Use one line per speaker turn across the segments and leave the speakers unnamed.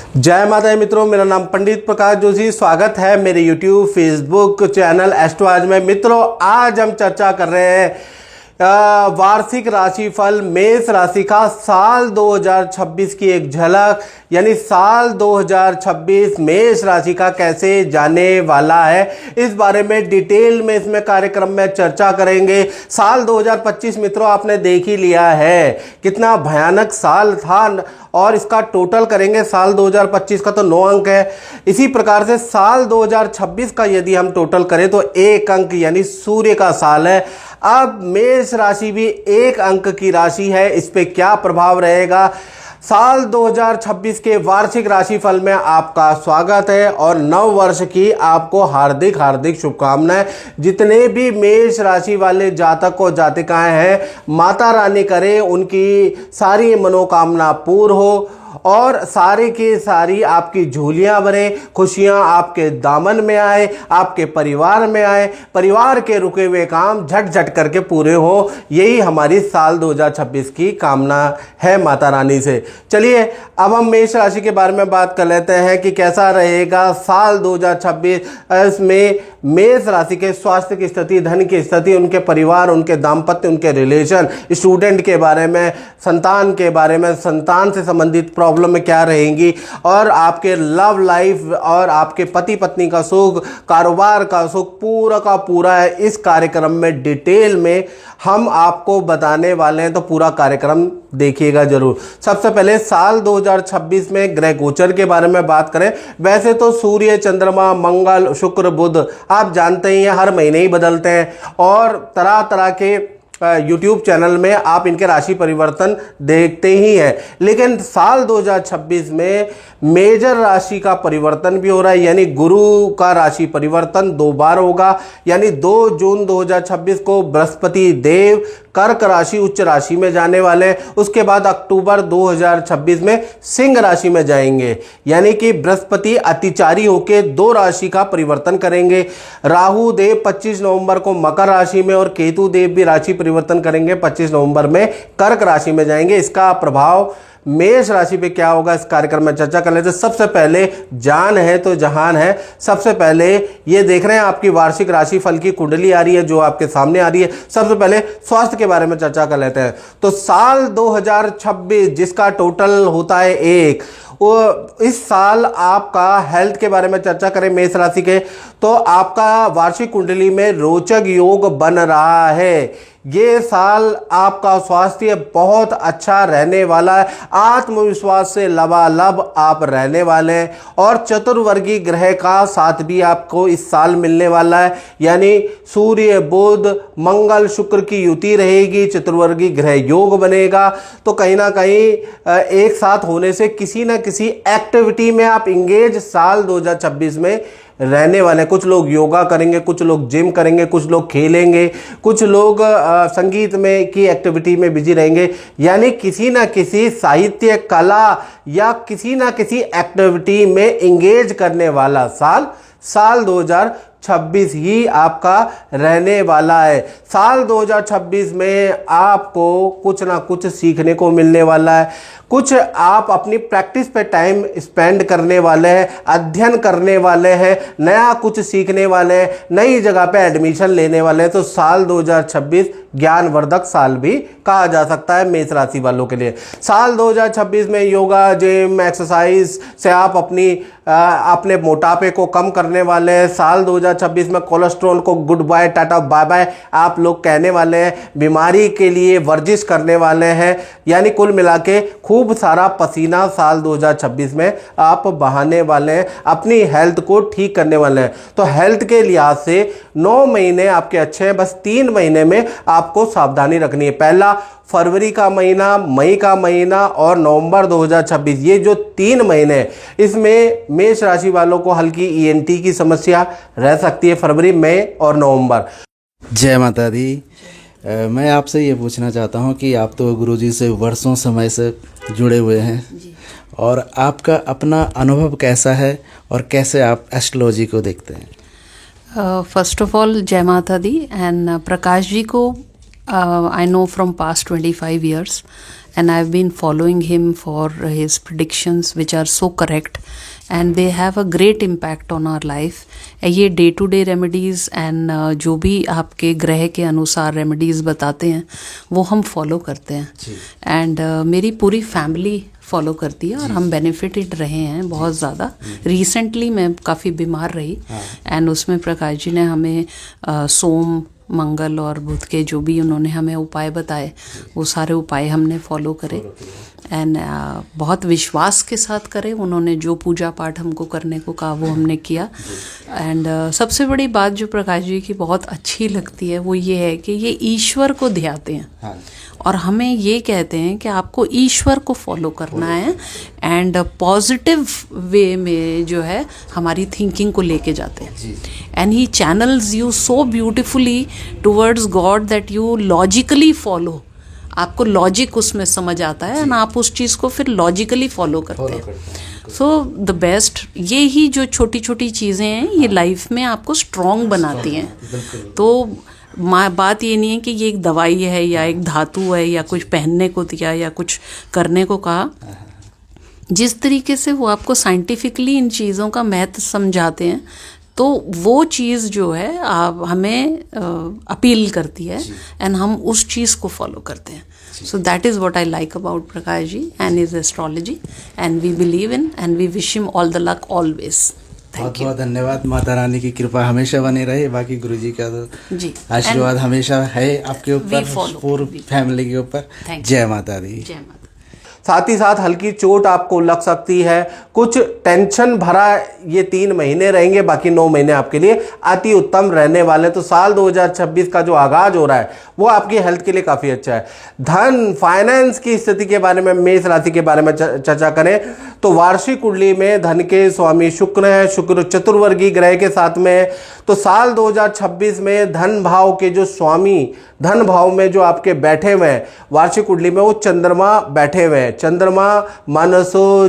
जय माता दी मित्रों, मेरा नाम पंडित प्रकाश जोशी। स्वागत है मेरे YouTube, फेसबुक चैनल एस्ट्रो आज में। मित्रों, आज हम चर्चा कर रहे हैं वार्षिक राशिफल मेष राशि का साल 2026 की एक झलक, यानी साल 2026 मेष राशि का कैसे जाने वाला है, इस बारे में डिटेल में इसमें कार्यक्रम में चर्चा करेंगे। साल 2025 मित्रों आपने देख ही लिया है कितना भयानक साल था, और इसका टोटल करेंगे। साल 2025 का तो 9 अंक है, इसी प्रकार से साल 2026 का यदि हम टोटल करें तो 1 अंक, यानी सूर्य का साल है। अब मेष राशि भी 1 अंक की राशि है, इस पे क्या प्रभाव रहेगा। साल 2026 के वार्षिक राशिफल में आपका स्वागत है और नव वर्ष की आपको हार्दिक हार्दिक शुभकामनाएं। जितने भी मेष राशि वाले जातक और जातिकाएं हैं, माता रानी करे उनकी सारी मनोकामना पूर्ण हो और सारी की सारी आपकी झोलियां भरे, खुशियां आपके दामन में आए, आपके परिवार में आए, परिवार के रुके हुए काम झट झट करके पूरे हो। यही हमारी साल 2026 की कामना है माता रानी से। चलिए अब हम मेष राशि के बारे में बात कर लेते हैं कि कैसा रहेगा साल 2026 में मेष राशि के स्वास्थ्य की स्थिति, धन की स्थिति, उनके परिवार, उनके दाम्पत्य, उनके रिलेशन, स्टूडेंट के बारे में, संतान के बारे में, संतान से संबंधित प्रॉब्लम में क्या रहेंगी, और आपके लव लाइफ और आपके पति पत्नी का सुख, कारोबार का सुख पूरा का पूरा है। इस कार्यक्रम में डिटेल में हम आपको बताने वाले हैं, तो पूरा कार्यक्रम देखिएगा जरूर। सबसे पहले साल 2026 में ग्रह गोचर के बारे में बात करें। वैसे तो सूर्य, चंद्रमा, मंगल, शुक्र, बुध आप जानते ही हैं हर महीने ही बदलते हैं, और तरह तरह के YouTube चैनल में आप इनके राशि परिवर्तन देखते ही हैं। लेकिन साल 2026 में मेजर राशि का परिवर्तन भी हो रहा है, यानी गुरु का राशि परिवर्तन 2 बार होगा। यानी 2 जून 2026 को बृहस्पति देव कर्क राशि उच्च राशि में जाने वाले हैं। उसके बाद अक्टूबर 2026 में सिंह राशि में जाएंगे, यानी कि बृहस्पति अतिचारी होकर 2 राशि का परिवर्तन करेंगे। राहु देव 25 नवंबर को मकर राशि में, और केतु देव भी राशि परिवर्तन करेंगे 25 नवंबर में कर्क राशि में जाएंगे। इसका प्रभाव मेष राशि पे क्या होगा, इस कार्यक्रम में चर्चा कर लेते हैं। सबसे पहले जान है तो जहान है। सबसे पहले ये देख रहे हैं आपकी वार्षिक राशिफल की कुंडली आ रही है जो आपके सामने आ रही है। सबसे पहले स्वास्थ्य के बारे में चर्चा कर लेते हैं। तो साल 2026 जिसका टोटल होता है 1, वो इस साल आपका हेल्थ के बारे में चर्चा करें मेष राशि के, तो आपका वार्षिक कुंडली में रोचक योग बन रहा है। ये साल आपका स्वास्थ्य बहुत अच्छा रहने वाला है, आत्मविश्वास से लबालब आप रहने वाले हैं, और चतुर्वर्गीय ग्रह का साथ भी आपको इस साल मिलने वाला है। यानी सूर्य, बुध, मंगल, शुक्र की युति रहेगी, चतुर्वर्गीय ग्रह योग बनेगा। तो कहीं ना कहीं एक साथ होने से किसी ना किसी एक्टिविटी में आप इंगेज साल 2026 में रहने वाले हैं। कुछ लोग योगा करेंगे, कुछ लोग जिम करेंगे, कुछ लोग खेलेंगे, कुछ लोग संगीत में की एक्टिविटी में बिजी रहेंगे। यानी किसी ना किसी साहित्य, कला या किसी ना किसी एक्टिविटी में एंगेज करने वाला साल 2026 ही आपका रहने वाला है। साल 2026 में आपको कुछ ना कुछ सीखने को मिलने वाला है, कुछ आप अपनी प्रैक्टिस पे टाइम स्पेंड करने वाले हैं, अध्ययन करने वाले हैं, नया कुछ सीखने वाले हैं, नई जगह पे एडमिशन लेने वाले हैं। तो साल 2026 ज्ञानवर्धक साल भी कहा जा सकता है मेष राशि वालों के लिए। साल 2026 में योगा, जिम, एक्सरसाइज से आप अपने मोटापे को कम करने वाले हैं। साल 2026 में कोलेस्ट्रॉल को goodbye, tata bye bye आप लोग कहने वाले हैं, बीमारी के लिए वर्जिश करने वाले हैं। यानी कुल मिला के खूब सारा पसीना साल 2026 में आप बहाने वाले हैं, अपनी हेल्थ को ठीक करने वाले हैं। तो हेल्थ के लिहाज से 9 महीने आपके अच्छे हैं, बस 3 महीने में आपको सावधानी रखनी है। पहला फरवरी का महीना, मई का महीना और नवंबर 2026, ये जो 3 महीने, इसमें मेष राशि वालों को हल्की ENT की समस्या रह सकती है, फरवरी, मई और नवंबर।
जय माता दी। मैं आपसे ये पूछना चाहता हूँ कि आप तो गुरुजी से वर्षों समय से जुड़े हुए हैं, और आपका अपना अनुभव कैसा है और कैसे आप एस्ट्रोलॉजी को देखते हैं?
फर्स्ट ऑफ ऑल जय माता दी। एंड प्रकाश जी को I know from past 25 years and I've been following him for his predictions which are so correct and they have a great impact on our life. ये day to day remedies and जो भी आपके ग्रह के अनुसार remedies बताते हैं वो हम फॉलो करते हैं एंड मेरी पूरी फैमिली फॉलो करती है और हम बेनिफिटेड रहे हैं बहुत ज़्यादा. रिसेंटली मैं काफ़ी बीमार रही एंड उसमें प्रकाश जी ने हमें सोम, मंगल और बुध के जो भी उन्होंने हमें उपाय बताए वो सारे उपाय हमने फॉलो करे एंड बहुत विश्वास के साथ करे. उन्होंने जो पूजा पाठ हमको करने को कहा वो हमने किया एंड सबसे बड़ी बात जो प्रकाश जी की बहुत अच्छी लगती है वो ये है कि ये ईश्वर को ध्याते हैं और हमें ये कहते हैं कि आपको ईश्वर को फॉलो करना है एंड पॉजिटिव वे में जो है हमारी थिंकिंग को लेके जाते हैं and he channels you so beautifully towards God that you logically follow. आपको लॉजिक उसमें समझ आता है एंड आप उस चीज़ को फिर लॉजिकली फॉलो करते हैं. सो द बेस्ट ये ही जो छोटी छोटी चीज़ें हैं ये लाइफ में आपको स्ट्रॉन्ग बनाती हैं. तो बात ये नहीं है कि ये एक दवाई है या एक धातु है या कुछ पहनने को दिया या कुछ करने को कहा. जिस तरीके से वो आपको साइंटिफिकली इन चीज़ों का महत्व समझाते हैं तो वो चीज़ जो है आप हमें अपील करती है एंड हम उस चीज़ को फॉलो करते हैं. So that is what I like about Prakash ji and his astrology and we believe in and we wish him all the luck always.
बहुत बहुत धन्यवाद. माता रानी की कृपा हमेशा बनी रहे. बाकी गुरुजी का तो
जी
आशीर्वाद हमेशा है आपके ऊपर, पूरी फैमिली के ऊपर. जय माता दी.
जय माता.
साथ ही साथ हल्की चोट आपको लग सकती है. कुछ टेंशन भरा ये 3 महीने रहेंगे, बाकी 9 महीने आपके लिए अति उत्तम रहने वाले. तो साल 2026 का जो आगाज हो रहा है वो आपकी हेल्थ के लिए काफ़ी अच्छा है. धन फाइनेंस की स्थिति के बारे में, मेष राशि के बारे में चर्चा करें तो वार्षिक कुंडली में धन के स्वामी शुक्र है. शुक्र चतुर्वर्गीय ग्रह के साथ में है. तो साल 2026 में धन भाव के जो स्वामी धन भाव में जो आपके बैठे हुए हैं वार्षिक कुंडली में वो चंद्रमा बैठे हुए हैं. चंद्रमा मनसो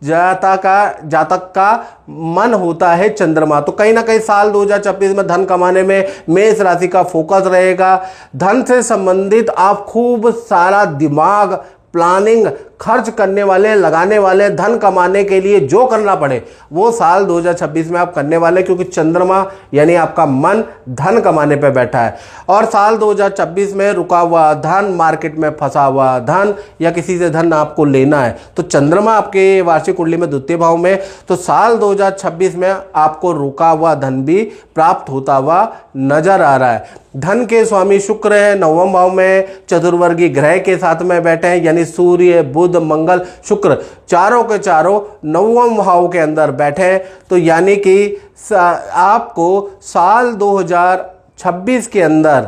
जातक का मन होता है चंद्रमा. तो कहीं ना कहीं साल 2026 में धन कमाने में मेष राशि का फोकस रहेगा. धन से संबंधित आप खूब सारा दिमाग, प्लानिंग, खर्च करने वाले, लगाने वाले, धन कमाने के लिए जो करना पड़े वो साल 2026 में आप करने वाले, क्योंकि चंद्रमा यानी आपका मन धन कमाने पे बैठा है. और साल 2026 में रुका हुआ धन, मार्केट में फंसा हुआ धन या किसी से धन आपको लेना है तो चंद्रमा आपके वार्षिक कुंडली में द्वितीय भाव में. तो साल 2026 में आपको रुका हुआ धन भी प्राप्त होता हुआ नजर आ रहा है. धन के स्वामी शुक्र है, 9वें भाव में चतुर्वर्गीय ग्रह के साथ में बैठे हैं, यानी सूर्य, बुध, मंगल, शुक्र चारों के चारों 9वें भाव के अंदर बैठे हैं. तो यानी कि आपको साल 2026 के अंदर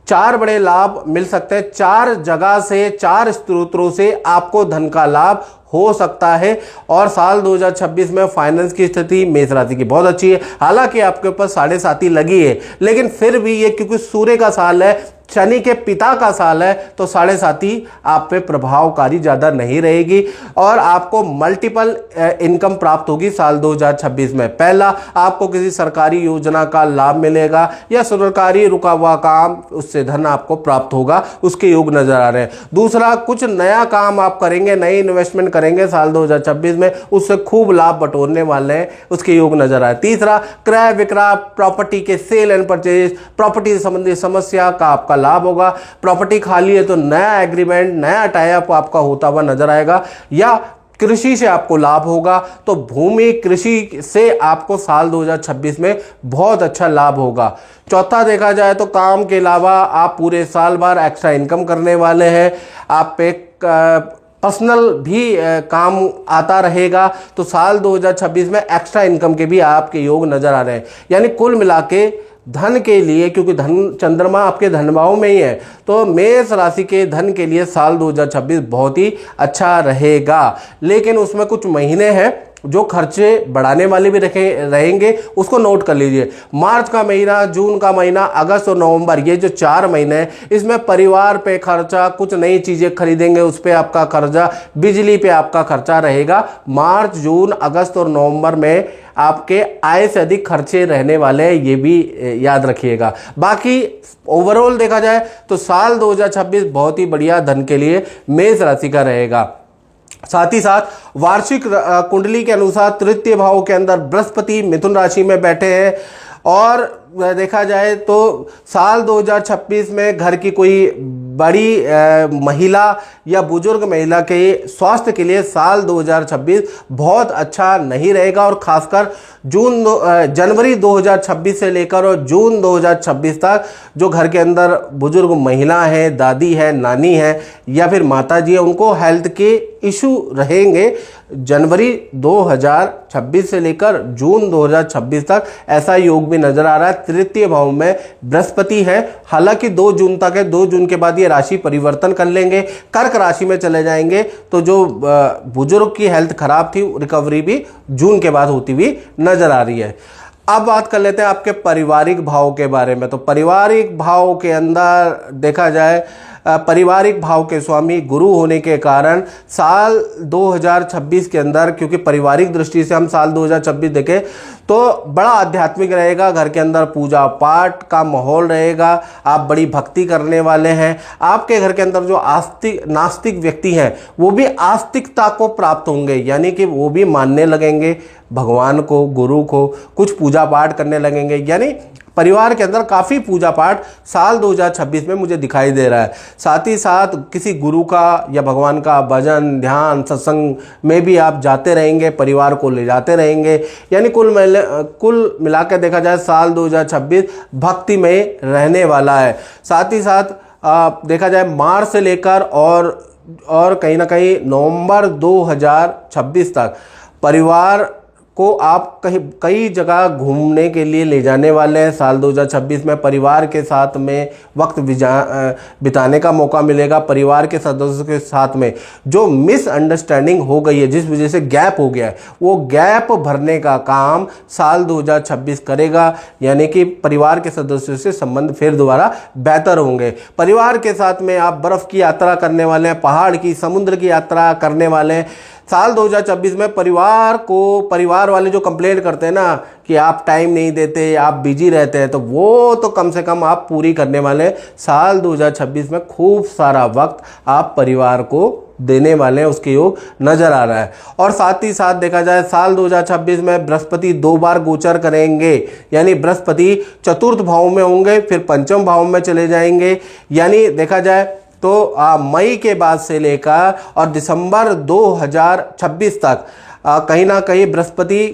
4 बड़े लाभ मिल सकते हैं. 4 जगह से, 4 स्रोतों से आपको धन का लाभ हो सकता है. और साल 2026 में फाइनेंस की स्थिति मेष राशि की बहुत अच्छी है. हालांकि आपके ऊपर 7.5 लगी है, लेकिन फिर भी ये क्योंकि सूर्य का साल है, शनि के पिता का साल है, तो 7.5 आप पे प्रभावकारी ज़्यादा नहीं रहेगी और आपको मल्टीपल इनकम प्राप्त होगी साल 2026 में. पहला, आपको किसी सरकारी योजना का लाभ मिलेगा या सरकारी रुका हुआ काम, उससे धन आपको प्राप्त होगा, उसके योग नजर आ रहे हैं. दूसरा, कुछ नया काम आप करेंगे, नई इन्वेस्टमेंट करेंगे साल 2026 में, उससे खूब लाभ बटोरने वाले हैं, उसके योग नजर आए. तीसरा, क्रय विक्रय, प्रॉपर्टी के सेल एंड परचेज, प्रॉपर्टी से संबंधित समस्या का आपका लाभ होगा. प्रॉपर्टी खाली है तो नया एग्रीमेंट, नया टाई अप आपका होता हुआ नजर आएगा. या कृषि से आपको लाभ होगा तो भूमि कृषि से आपको साल 2026 में बहुत अच्छा लाभ होगा. चौथा, देखा जाए तो काम के अलावा आप पूरे साल भर एक्स्ट्रा इनकम करने वाले हैं. आप पे पर्सनल भी काम आता रहेगा, तो साल 2026 में एक्स्ट्रा इनकम के भी आपके योग नजर आ रहे हैं. यानी कुल मिला के धन के लिए, क्योंकि धन चंद्रमा आपके धन भाव में ही है, तो मेष राशि के धन के लिए साल 2026 बहुत ही अच्छा रहेगा. लेकिन उसमें कुछ महीने हैं जो खर्चे बढ़ाने वाले भी रहेंगे उसको नोट कर लीजिए। मार्च का महीना, जून का महीना, अगस्त और नवंबर, ये जो 4 महीने हैं इसमें परिवार पे खर्चा, कुछ नई चीज़ें खरीदेंगे उस पर आपका खर्चा, बिजली पे आपका खर्चा रहेगा। मार्च, जून, अगस्त और नवंबर में आपके आय से अधिक खर्चे रहने वाले हैं, ये भी याद रखिएगा। बाकी ओवरऑल देखा जाए तो साल 2026 बहुत ही बढ़िया धन के लिए मेष राशि का रहेगा। साथ ही साथ वार्षिक कुंडली के अनुसार तृतीय भाव के अंदर बृहस्पति मिथुन राशि में बैठे हैं और देखा जाए तो साल 2026 में घर की कोई बड़ी महिला या बुजुर्ग महिला के स्वास्थ्य के लिए साल 2026 बहुत अच्छा नहीं रहेगा और खासकर जनवरी 2026 से लेकर और जून 2026 तक जो घर के अंदर बुजुर्ग महिला है, दादी है, नानी है या फिर माता जी है, उनको हेल्थ के इशू रहेंगे। जनवरी 2026 से लेकर जून 2026 तक ऐसा योग भी नजर आ रहा है। तृतीय भाव में बृहस्पति है, हालांकि 2 जून तक है, 2 जून के बाद ये राशि परिवर्तन कर लेंगे, कर्क राशि में चले जाएंगे। तो जो बुजुर्ग की हेल्थ खराब थी, रिकवरी भी जून के बाद होती हुई नजर आ रही है। अब बात कर लेते हैं आपके पारिवारिक भाव के बारे में। तो पारिवारिक भाव के अंदर देखा जाए, पारिवारिक भाव के स्वामी गुरु होने के कारण साल 2026 के अंदर, क्योंकि पारिवारिक दृष्टि से हम साल 2026 देखें तो बड़ा आध्यात्मिक रहेगा। घर के अंदर पूजा पाठ का माहौल रहेगा, आप बड़ी भक्ति करने वाले हैं। आपके घर के अंदर जो नास्तिक व्यक्ति हैं वो भी आस्तिकता को प्राप्त होंगे, यानी कि वो भी मानने लगेंगे भगवान को, गुरु को, कुछ पूजा पाठ करने लगेंगे। यानी परिवार के अंदर काफ़ी पूजा पाठ साल 2026 में मुझे दिखाई दे रहा है। साथ ही साथ किसी गुरु का या भगवान का भजन, ध्यान, सत्संग में भी आप जाते रहेंगे, परिवार को ले जाते रहेंगे। यानी कुल मिला के देखा जाए साल 2026 भक्ति में रहने वाला है। साथ ही साथ देखा जाए मार्च से लेकर और कहीं ना कहीं नवंबर 2026 तक परिवार को आप कई जगह घूमने के लिए ले जाने वाले हैं। साल 2026 में परिवार के साथ में वक्त बिताने का मौका मिलेगा। परिवार के सदस्यों के साथ में जो मिसअंडरस्टैंडिंग हो गई है, जिस वजह से गैप हो गया है, वो गैप भरने का काम साल 2026 करेगा। यानी कि परिवार के सदस्यों से संबंध फिर दोबारा बेहतर होंगे। परिवार के साथ में आप बर्फ़ की यात्रा करने वाले हैं, पहाड़ की, समुद्र की यात्रा करने वाले हैं। साल 2026 में परिवार वाले जो कंप्लेंट करते हैं ना कि आप टाइम नहीं देते, आप बिजी रहते हैं, तो वो तो कम से कम आप पूरी करने वाले हैं। साल 2026 में खूब सारा वक्त आप परिवार को देने वाले हैं, उसके योग नजर आ रहा है। और साथ ही साथ देखा जाए साल 2026 में बृहस्पति 2 बार गोचर करेंगे, यानी बृहस्पति चतुर्थ भाव में होंगे, फिर पंचम भाव में चले जाएंगे। यानी देखा जाए तो मई के बाद से लेकर और दिसंबर 2026 तक कहीं ना कहीं बृहस्पति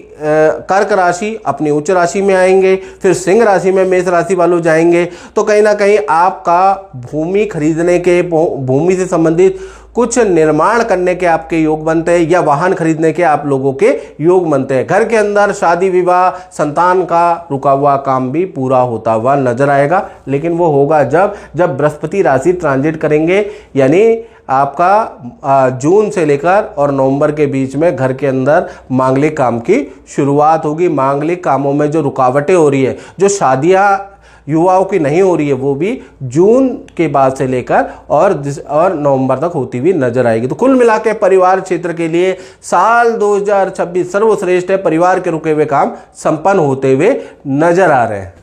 कर्क राशि अपनी उच्च राशि में आएंगे, फिर सिंह राशि में मेष राशि वालों जाएंगे। तो कहीं ना कहीं आपका भूमि खरीदने के, भूमि से संबंधित कुछ निर्माण करने के आपके योग बनते हैं या वाहन खरीदने के आप लोगों के योग बनते हैं। घर के अंदर शादी विवाह, संतान का रुका हुआ काम भी पूरा होता हुआ नजर आएगा, लेकिन वो होगा जब बृहस्पति राशि ट्रांजिट करेंगे। यानी आपका जून से लेकर और नवंबर के बीच में घर के अंदर मांगलिक काम की शुरुआत होगी। मांगलिक कामों में जो रुकावटें हो रही है, जो शादियां युवाओं की नहीं हो रही है, वो भी जून के बाद से लेकर और नवंबर तक होती हुई नजर आएगी। तो कुल मिला के परिवार क्षेत्र के लिए साल 2026 सर्वश्रेष्ठ है। परिवार के रुके हुए काम संपन्न होते हुए नजर आ रहे हैं।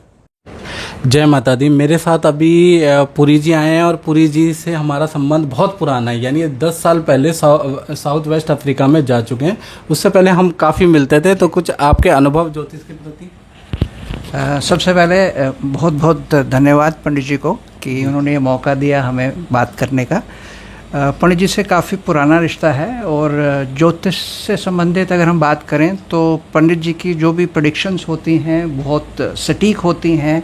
जय माता दी। मेरे साथ अभी पुरी जी आए हैं और पुरी जी से हमारा संबंध बहुत पुराना है, यानी 10 साल पहले साउथ वेस्ट अफ्रीका में जा चुके हैं। उससे पहले हम काफ़ी मिलते थे। तो कुछ आपके अनुभव ज्योतिष के प्रति?
सबसे पहले बहुत बहुत धन्यवाद पंडित जी को कि उन्होंने ये मौका दिया हमें बात करने का। पंडित जी से काफ़ी पुराना रिश्ता है और ज्योतिष से संबंधित अगर हम बात करें तो पंडित जी की जो भी प्रेडिक्शंस होती हैं बहुत सटीक होती हैं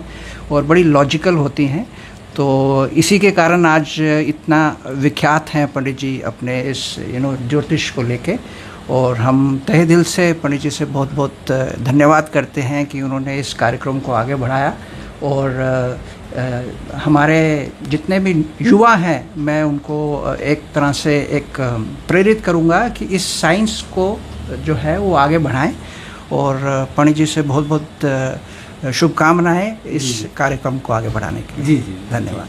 और बड़ी लॉजिकल होती हैं। तो इसी के कारण आज इतना विख्यात हैं पंडित जी अपने इस ज्योतिष को लेके। और हम तहे दिल से पंडित जी से बहुत बहुत धन्यवाद करते हैं कि उन्होंने इस कार्यक्रम को आगे बढ़ाया। और हमारे जितने भी युवा हैं मैं उनको एक तरह से प्रेरित करूंगा कि इस साइंस को जो है वो आगे बढ़ाएं। और पंडित जी से बहुत बहुत शुभकामनाएं इस कार्यक्रम को आगे बढ़ाने के लिए।
जी।
धन्यवाद।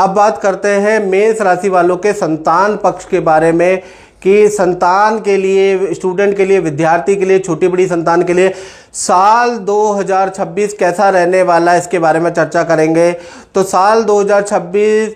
अब बात करते हैं मेष राशि वालों के संतान पक्ष के बारे में कि संतान के लिए, स्टूडेंट के लिए, विद्यार्थी के लिए, छोटी बड़ी संतान के लिए साल 2026 कैसा रहने वाला है, इसके बारे में चर्चा करेंगे। तो साल 2026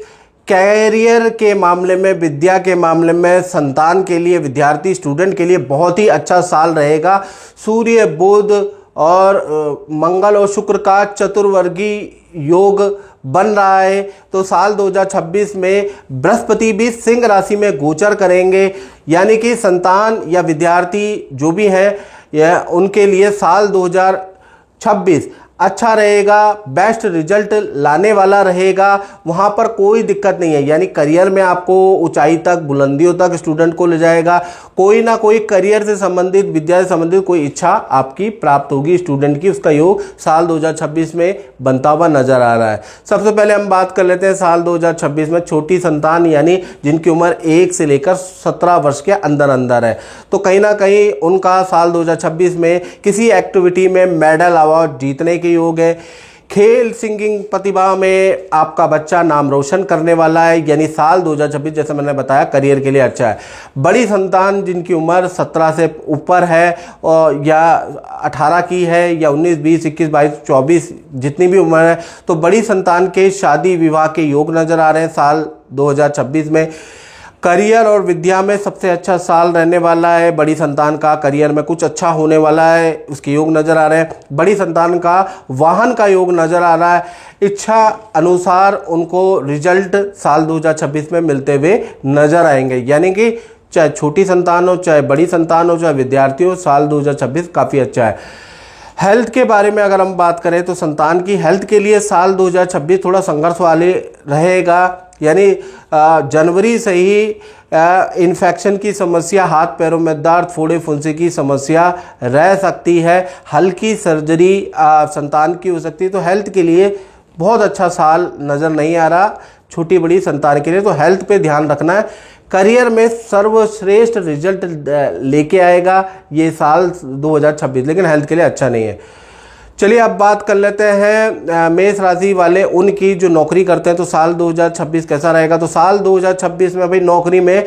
कैरियर के मामले में, विद्या के मामले में, संतान के लिए, विद्यार्थी स्टूडेंट के लिए बहुत ही अच्छा साल रहेगा। सूर्य, बुध और मंगल और शुक्र का चतुर्वर्गीय योग बन रहा है। तो साल 2026 में बृहस्पति भी सिंह राशि में गोचर करेंगे, यानी कि संतान या विद्यार्थी जो भी हैं या उनके लिए साल 2026 अच्छा रहेगा, बेस्ट रिजल्ट लाने वाला रहेगा। वहाँ पर कोई दिक्कत नहीं है, यानी करियर में आपको ऊंचाई तक, बुलंदियों तक स्टूडेंट को ले जाएगा। कोई ना कोई करियर से संबंधित, विद्या से संबंधित कोई इच्छा आपकी प्राप्त होगी स्टूडेंट की, उसका योग साल 2026 में बनता हुआ नजर आ रहा है। सबसे पहले हम बात कर लेते हैं साल 2026 में छोटी संतान, यानी जिनकी उम्र 1 से लेकर 17 वर्ष के अंदर अंदर है। तो कहीं ना कहीं उनका साल 2026 में किसी एक्टिविटी में मेडल अवार्ड जीतने के योग है। खेल, सिंगिंग प्रतिभा में आपका बच्चा नाम रोशन करने वाला है, यानी साल 2026 जैसे मैंने बताया करियर के लिए अच्छा है। बड़ी संतान जिनकी उम्र 17 से ऊपर है और या 18 की है या 19, 20, 21, 22, 24 जितनी भी उम्र है, तो बड़ी संतान के शादी विवाह के योग नजर आ रहे हैं साल 2026 में। करियर और विद्या में सबसे अच्छा साल रहने वाला है। बड़ी संतान का करियर में कुछ अच्छा होने वाला है, उसके योग नज़र आ रहे हैं। बड़ी संतान का वाहन का योग नज़र आ रहा है। इच्छा अनुसार उनको रिजल्ट साल 2026 में मिलते हुए नज़र आएंगे, यानी कि चाहे छोटी संतान हो, चाहे बड़ी संतान हो, चाहे विद्यार्थी हो, साल 2026 काफ़ी अच्छा है। हेल्थ के बारे में अगर हम बात करें तो संतान की हेल्थ के लिए साल 2026 थोड़ा संघर्ष वाले रहेगा, यानी जनवरी से ही इन्फेक्शन की समस्या, हाथ पैरों में दर्द, फोड़े फुंसी की समस्या रह सकती है। हल्की सर्जरी संतान की हो सकती है। तो हेल्थ के लिए बहुत अच्छा साल नज़र नहीं आ रहा छोटी बड़ी संतान के लिए, तो हेल्थ पे ध्यान रखना है। करियर में सर्वश्रेष्ठ रिजल्ट लेके आएगा ये साल 2026, लेकिन हेल्थ के लिए अच्छा नहीं है। चलिए अब बात कर लेते हैं मेष राशि वाले उनकी जो नौकरी करते हैं, तो साल 2026 कैसा रहेगा। तो साल 2026 में भाई नौकरी में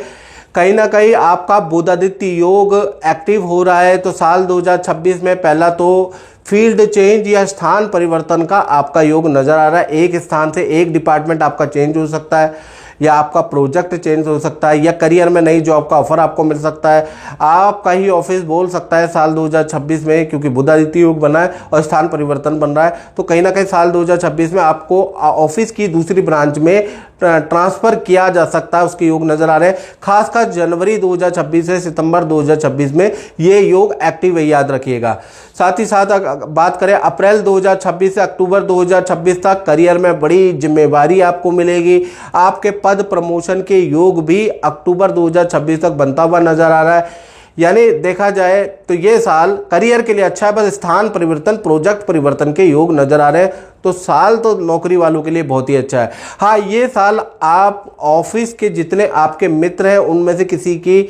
कहीं ना कहीं आपका बुधादित्य योग एक्टिव हो रहा है। तो साल 2026 में पहला तो फील्ड चेंज या स्थान परिवर्तन का आपका योग नज़र आ रहा है। एक स्थान से एक डिपार्टमेंट आपका चेंज हो सकता है, या आपका प्रोजेक्ट चेंज हो सकता है, या करियर में नई जॉब का ऑफर आपको मिल सकता है। आपका ही ऑफिस बोल सकता है साल 2026 में, क्योंकि बुधादित्य योग बना है और स्थान परिवर्तन बन रहा है। तो कहीं ना कहीं साल 2026 में आपको ऑफिस की दूसरी ब्रांच में ट्रांसफ़र किया जा सकता है, उसके योग नज़र आ रहे हैं। खासकर जनवरी 2026 से सितंबर 2026 में ये योग एक्टिव है, याद रखिएगा। साथ ही साथ बात करें अप्रैल 2026 से अक्टूबर 2026 तक करियर में बड़ी जिम्मेवारी आपको मिलेगी। आपके पद प्रमोशन के योग भी अक्टूबर 2026 तक बनता हुआ नजर आ रहा है। यानी देखा जाए तो ये साल करियर के लिए अच्छा है, बस स्थान परिवर्तन, प्रोजेक्ट परिवर्तन के योग नजर आ रहे हैं। तो साल तो नौकरी वालों के लिए बहुत ही अच्छा है। हाँ, ये साल आप ऑफिस के जितने आपके मित्र हैं उनमें से किसी की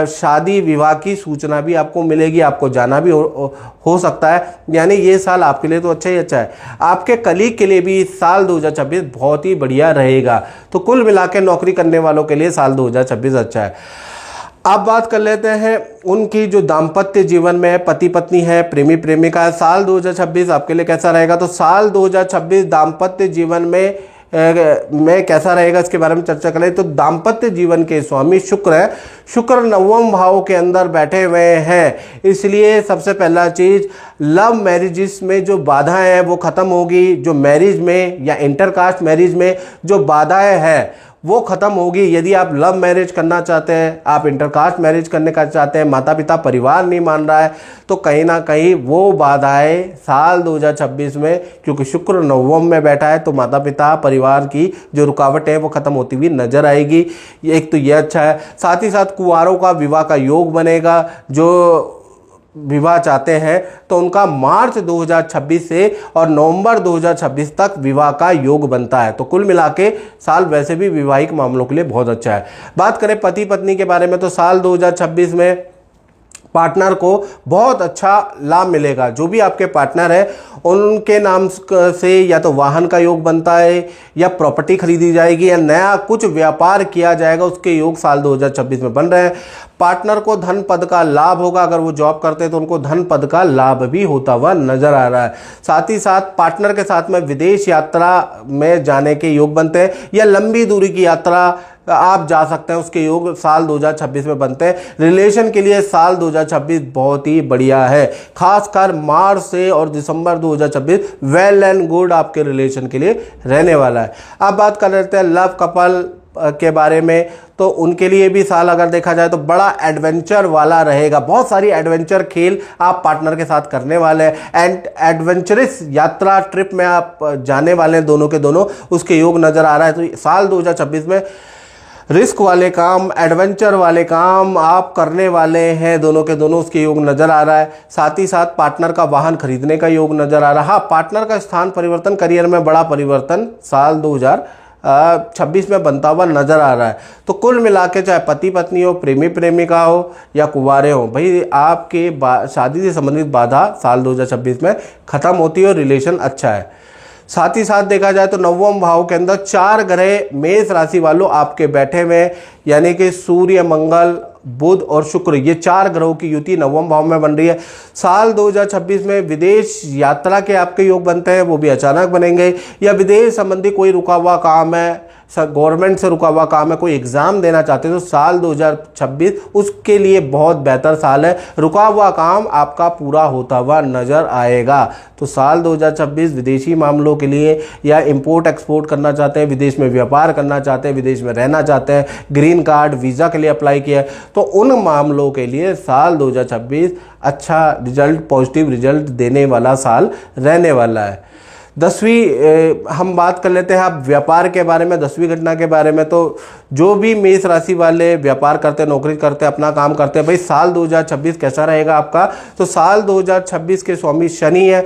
शादी विवाह की सूचना भी आपको मिलेगी, आपको जाना भी हो सकता है। यानी ये साल आपके लिए तो अच्छा ही अच्छा है। आपके कलीग के लिए भी साल 2026 बहुत ही बढ़िया रहेगा। तो कुल मिला के नौकरी करने वालों के लिए साल 2026 अच्छा है। अब बात कर लेते हैं उनकी जो दाम्पत्य जीवन में पति पत्नी है, प्रेमी प्रेमिका है, साल 2026 आपके लिए कैसा रहेगा। तो साल 2026 दाम्पत्य जीवन में कैसा रहेगा, इसके बारे में चर्चा करें। तो दाम्पत्य जीवन के स्वामी शुक्र है। शुक्र 9वें भाव के अंदर बैठे हुए हैं, इसलिए सबसे पहला चीज लव मैरिजेस में जो बाधाएं हैं वो खत्म होगी। जो मैरिज में या इंटरकास्ट मैरिज में जो बाधाएं हैं वो खत्म होगी। यदि आप लव मैरिज करना चाहते हैं, आप इंटरकास्ट मैरिज करने का चाहते हैं, माता पिता परिवार नहीं मान रहा है, तो कहीं ना कहीं वो बाधाएं साल 2026 में, क्योंकि शुक्र 9वें में बैठा है, तो माता पिता परिवार की जो रुकावटें हैं वो खत्म होती हुई नजर आएगी। एक तो ये अच्छा है। साथ ही साथ कुंवारों का विवाह का योग बनेगा। जो विवाह चाहते हैं तो उनका मार्च 2026 से और नवंबर 2026 तक विवाह का योग बनता है। तो कुल मिला के साल वैसे भी वैवाहिक मामलों के लिए बहुत अच्छा है। बात करें पति पत्नी के बारे में तो साल 2026 में पार्टनर को बहुत अच्छा लाभ मिलेगा। जो भी आपके पार्टनर है उनके नाम से या तो वाहन का योग बनता है या प्रॉपर्टी खरीदी जाएगी या नया कुछ व्यापार किया जाएगा, उसके योग साल 2026 में बन रहे हैं। पार्टनर को धन पद का लाभ होगा, अगर वो जॉब करते हैं तो उनको धन पद का लाभ भी होता हुआ नजर आ रहा है। साथ ही साथ पार्टनर के साथ में विदेश यात्रा में जाने के योग बनते हैं या लंबी दूरी की यात्रा आप जा सकते हैं, उसके योग साल 2026 में बनते हैं। रिलेशन के लिए साल 2026 बहुत ही बढ़िया है, खासकर मार्च से और दिसंबर 2026 वेल एंड गुड आपके रिलेशन के लिए रहने वाला है। अब बात कर लेते हैं लव कपल के बारे में, तो उनके लिए भी साल अगर देखा जाए तो बड़ा एडवेंचर वाला रहेगा। बहुत सारी एडवेंचर खेल आप पार्टनर के साथ करने वाले हैं एंड एडवेंचरस यात्रा ट्रिप में आप जाने वाले हैं दोनों के दोनों, उसके योग नज़र आ रहा है। तो साल 2026 में रिस्क वाले काम, एडवेंचर वाले काम आप करने वाले हैं दोनों के दोनों, उसके योग नज़र आ रहा है। साथ ही साथ पार्टनर का वाहन खरीदने का योग नज़र आ रहा है। हाँ, पार्टनर का स्थान परिवर्तन, करियर में बड़ा परिवर्तन साल 2026 में बनता हुआ नज़र आ रहा है। तो कुल मिला के चाहे पति पत्नी हो, प्रेमी प्रेमिका हो या कुंवारे हो, भाई आपके शादी से संबंधित बाधा साल 2026 में ख़त्म होती है और रिलेशन अच्छा है। साथ ही साथ देखा जाए तो नवम भाव के अंदर 4 ग्रह मेष राशि वालों आपके बैठे हुए, यानी कि सूर्य, मंगल, बुध और शुक्र, ये 4 ग्रहों की युति नवम भाव में बन रही है। साल 2026 में विदेश यात्रा के आपके योग बनते हैं, वो भी अचानक बनेंगे, या विदेश संबंधी कोई रुका हुआ काम है, गवर्नमेंट से रुका हुआ काम है, कोई एग्ज़ाम देना चाहते हैं तो साल 2026 उसके लिए बहुत बेहतर साल है। रुका हुआ काम आपका पूरा होता हुआ नज़र आएगा। तो साल 2026 विदेशी मामलों के लिए या इंपोर्ट एक्सपोर्ट करना चाहते हैं, विदेश में व्यापार करना चाहते हैं, विदेश में रहना चाहते हैं, ग्रीन कार्ड वीज़ा के लिए अप्लाई किया है, तो उन मामलों के लिए साल 2026 अच्छा रिजल्ट, पॉजिटिव रिजल्ट देने वाला साल रहने वाला है। 10वीं हम बात कर लेते हैं अब व्यापार के बारे में, 10वीं घटना के बारे में। तो जो भी मेष राशि वाले व्यापार करते हैं, नौकरी करते हैं, अपना काम करते हैं, भाई साल 2026 कैसा रहेगा आपका? तो साल 2026 के स्वामी शनि है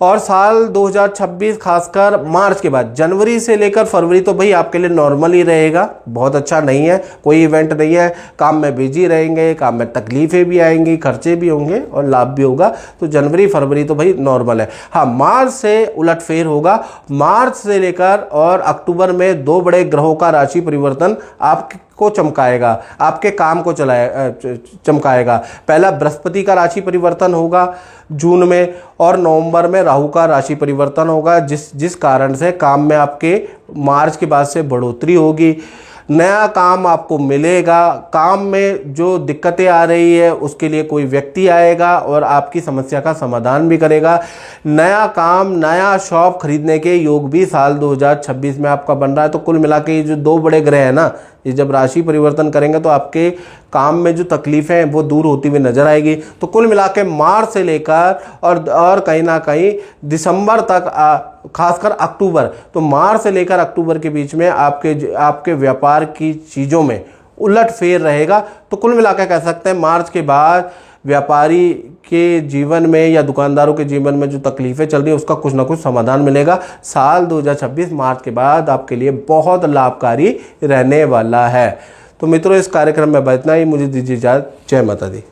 और साल 2026 खासकर मार्च के बाद जनवरी से लेकर फरवरी तो भाई आपके लिए नॉर्मल ही रहेगा, बहुत अच्छा नहीं है, कोई इवेंट नहीं है, काम में बिजी रहेंगे, काम में तकलीफें भी आएंगी, खर्चे भी होंगे और लाभ भी होगा। तो जनवरी फरवरी तो भाई नॉर्मल है। हाँ, मार्च से उलटफेर होगा। मार्च से लेकर और अक्टूबर में 2 बड़े ग्रहों का राशि परिवर्तन आपको चमकाएगा, आपके काम को चमकाएगा। पहला बृहस्पति का राशि परिवर्तन होगा जून में और नवंबर में राहु का राशि परिवर्तन होगा, जिस कारण से काम में आपके मार्च के बाद से बढ़ोतरी होगी। नया काम आपको मिलेगा, काम में जो दिक्कतें आ रही है उसके लिए कोई व्यक्ति आएगा और आपकी समस्या का समाधान भी करेगा। नया काम, नया शॉप खरीदने के योग भी साल 2026 में आपका बन रहा है। तो कुल मिला के ये जो 2 बड़े ग्रह हैं ना, ये जब राशि परिवर्तन करेंगे तो आपके काम में जो तकलीफें हैं वो दूर होती हुई नजर आएगी। तो कुल मिला के मार्च से लेकर और कहीं ना कहीं दिसंबर तक, खासकर अक्टूबर, तो मार्च से लेकर अक्टूबर के बीच में आपके व्यापार की चीज़ों में उलटफेर रहेगा। तो कुल मिलाकर कह सकते हैं मार्च के बाद व्यापारी के जीवन में या दुकानदारों के जीवन में जो तकलीफें चल रही है उसका कुछ ना कुछ समाधान मिलेगा। साल 2026 मार्च के बाद आपके लिए बहुत लाभकारी रहने वाला है। तो मित्रों, इस कार्यक्रम में इतना ही। मुझे दीजिए इजाज़त। जय माता दी।